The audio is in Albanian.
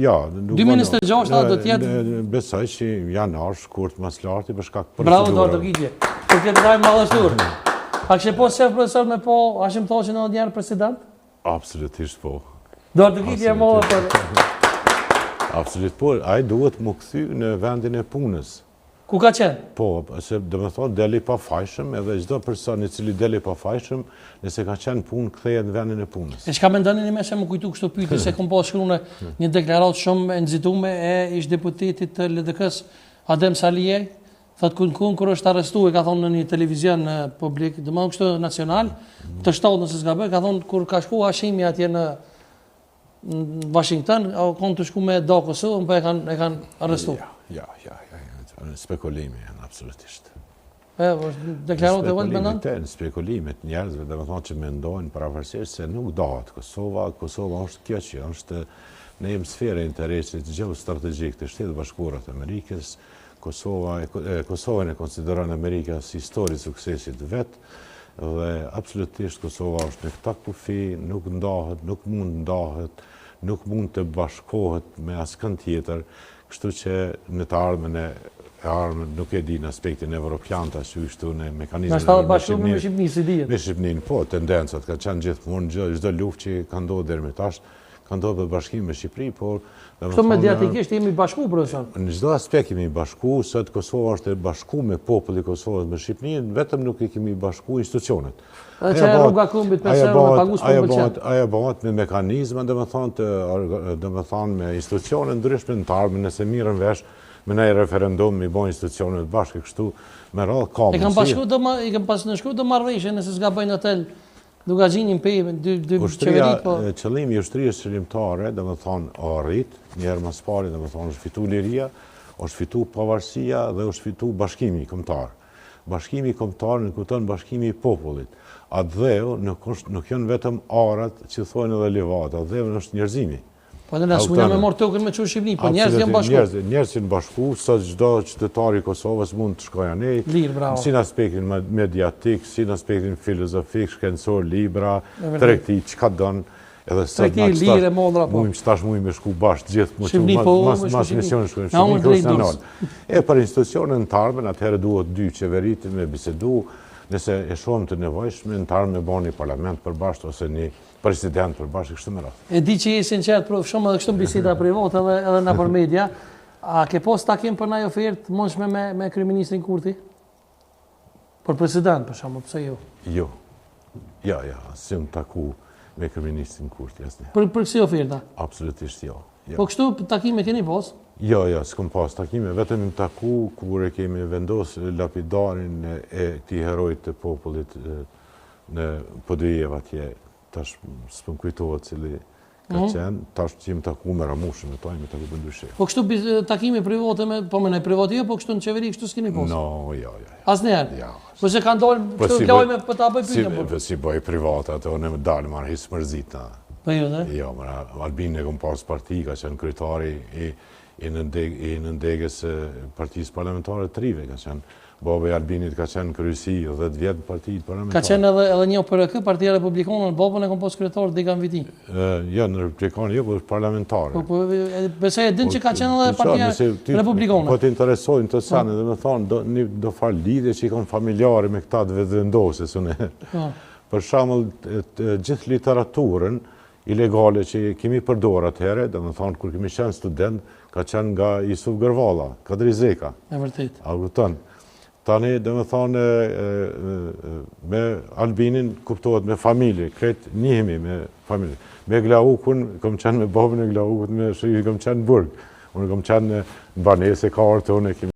Ja, 2026 do t'jetë... Besoj që janar shkurt mas larti për shkak procedurave. Bravo, Dr. Gitje. Për këtë dajmë madhështur. A kështë po shef profesor me po, a shëm thonë që në njerë president? Absolutisht po. Dr. Gitje e modhe për... Absolutisht po, a i duhet më këthy në vendin e punës. Ku ka qenë? Po, se dhe me thonë deli pa fajshëm, edhe gjdo person i cili deli pa fajshëm, nëse ka qenë punë, këtheje në vendin e punës. E çka mendoni një meshe më kujtu kështu pyetje se kom pas shkruar një deklaratë shumë e nxituar e ish deputetit të LDK-s Adem Salije, thotë kur është arrestuar, ka thonë në një televizion publik, domethënë kështu nacional, të shtatë nëse s'gaboj, ka thonë kur ka shkuar Hashimi atje në Washington, kanë të shku me do Kosovën, po e kanë arrestuar. Ja. Spekulimi janë absolutisht. Deklaratë e vëllë mendon? Në spekulimet njerëzve dhe me thonë që mendojnë paravarësisht se nuk dohet Kosova. Kosova është kjo që është në hemisferë e interesit gjeostrategjik të Shtetit Bashkuar të Amerikës. Kosovën e konsideron Amerika si histori suksesit vetë dhe absolutisht Kosova është në këta kufi, nuk ndahet, nuk mund ndahet, nuk mund të bashkohet me askën tjetër, kështu që në të ardhmen nuk e di në aspektin evropian të ashtu në mekanizmin e bashkëpunimit me Shqipërinë si dihet. Me Shqipërinë, po, tendencat ka qenë gjithmonë çdo luftë që ka ndodhur deri më tash, ka ndodhur për bashkim me Shqipëri, por kështu mediatikisht jemi bashku, profesor. Në çdo aspekt jemi bashku, sot Kosova është e bashkuar me popullin e Kosovës me Shqipërinë, vetëm nuk i kemi bashku institucionet. Që rruga Kumbit me serë me pagus për pëlqen. Ajo bëhet me mekanizma, domethënë me institucione ndryshme në të ardhmen nëse mirën vesh me një referendum i bojnë institucionet bashkë kështu me radhë ka mundësi. I kam pas në shku të marrëveshje nëse s'ga bëjnë hotel duka gjinin pejme, dy qeveri po... Qëllimi i ushtrisë qëllimtare, domethënë o rrit, njerë mas pari, domethënë është fitu liria, është fitu pavarësia dhe është fitu bashkimi kombëtar. Bashkimi kombëtar në kupton bashkimi i popullit. Atë dheu nuk janë vetëm arat që thojnë edhe livata, atë dheu është njerëzimi. Po dhe nësë mundja me morë tokën me qurë Shqipëni, po njerës janë bashku. Njerës janë bashku, sot çdo qytetari i Kosovës mund të shkojë anej, si në aspektin mediatik, si në aspektin filozofik, shkencor, libra, tregti, çka don, edhe sot mujmë që tash mujmë me shku bashkë gjithë, mas misionë shkojnë Shqipëni, e për institucionën të ardhmen, atëherë duhet dy qeverit me bisedu, nëse e shohim të nevojshme, në të ardhmen me bën një parlament përbashkët ose një president përbashkët kështu me radhë. E di që je sinqert, shumë edhe kështu biseda private edhe në për media, a ke pas takim për ndaj ofertë mundshme me kryeministrin Kurti? Për president, për shembull, pse jo? Jo. Ja, s'jam taku me kryeministrin Kurti asnjë. Për kësi oferta? Absolutisht jo. Po kështu takime keni pas? Jo, s'kam pas takime, vetëm im taku kur e kemi vendosur lapidarin e këtij herojit të popullit në Podujeva atje, tash s'pëm kujtohet cili ka qenë, tash që jemi taku me Ramushën, me taku për ndryshe. Po kështu takime private po me ne private jo, po kështu në qeveri kështu s'keni pas? No, jo. Asnjëherë? Po se kanë dalë kështu lajme për ta bëj pyetje. Si bëj private, ato ne më dalë marrë hisë mërzita. Po jo, ne? Jo, Albin e kom pas parti, ka qenë kryetari i nëndegës partisë parlamentare të rive, ka qenë Bobe Albinit ka qenë kryesi 10 vjetë partijit parlamentare. Ka qenë edhe një PRK, Partia Republikane, në Bobën e kom pas kryetar Degan Viti. Jo, në Republikane, jo, po parlamentare. Besoj e din që ka qenë edhe Partia Republikane. Po të interesojnë të sanë, dhe me thonë, do farë lidhje që i kom familjare me këta të vendose, për shembull gjithë literaturën ilegale që kemi përdorur atëherë, domethënë kur kemi qenë student, ka qenë nga Jusuf Gërvalla, Kadri Zeka. E vërtet. A kupton? Tani domethënë me Albinin kuptohet me familje, kretë njihemi me familje. Me Glaukun, kam qenë me babën e Glaukut, me shëri kam qenë në Burg. Unë kam qenë në banesë e kartë, unë